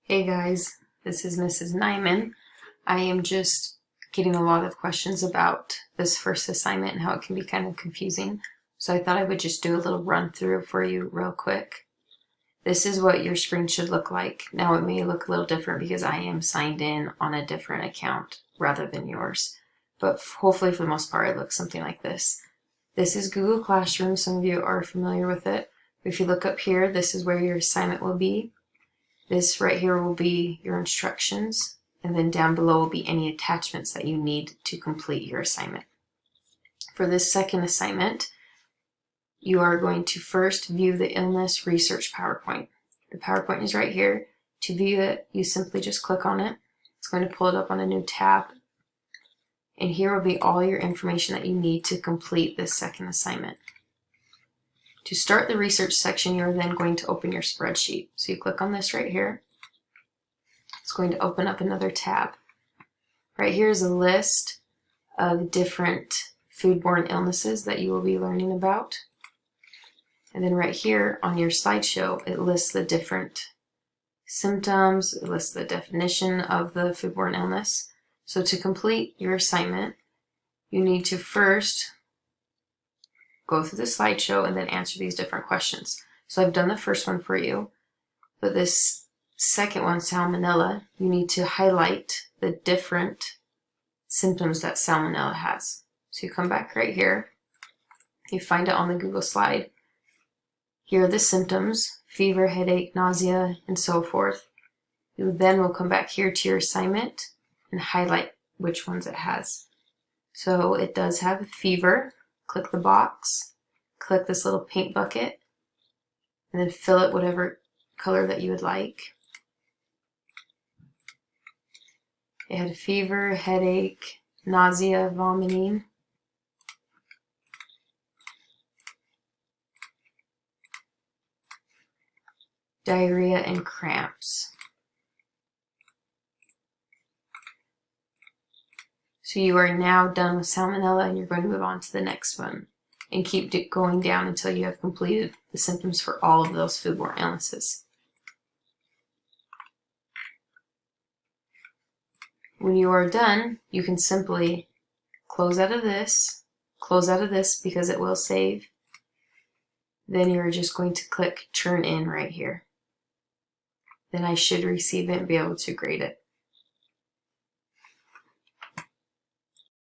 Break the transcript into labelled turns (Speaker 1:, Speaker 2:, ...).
Speaker 1: Hey guys, this is Mrs. Nyman. I am just getting a lot of questions about this first assignment and how it can be kind of confusing. So I thought I would just do a little run through for you real quick. This is what your screen should look like. Now it may look a little different because I am signed in on a different account rather than yours. But hopefully for the most part it looks something like this. This is Google Classroom. Some of you are familiar with it. If you look up here, this is where your assignment will be. This right here will be your instructions, and then down below will be any attachments that you need to complete your assignment. For this second assignment, you are going to first view the illness research PowerPoint. The PowerPoint is right here. To view it, you simply just click on it. It's going to pull it up on a new tab. And here will be all your information that you need to complete this second assignment. To start the research section, you're then going to open your spreadsheet. So you click on this right here. It's going to open up another tab. Right here is a list of different foodborne illnesses that you will be learning about. And then right here on your slideshow, it lists the different symptoms, it lists the definition of the foodborne illness. So to complete your assignment, you need to first go through the slideshow and then answer these different questions. So I've done the first one for you, but this second one, salmonella, you need to highlight the different symptoms that salmonella has. So you come back right here, you find it on the Google slide. Here are the symptoms: fever, headache, nausea, and so forth. You then will come back here to your assignment and highlight which ones it has. So it does have fever. Click the box, click this little paint bucket, and then fill it whatever color that you would like. It had fever, headache, nausea, vomiting. Diarrhea and cramps. So you are now done with salmonella and you're going to move on to the next one and keep going down until you have completed the symptoms for all of those foodborne illnesses. When you are done, you can simply close out of this because it will save. Then you're just going to click Turn In right here. Then I should receive it and be able to grade it.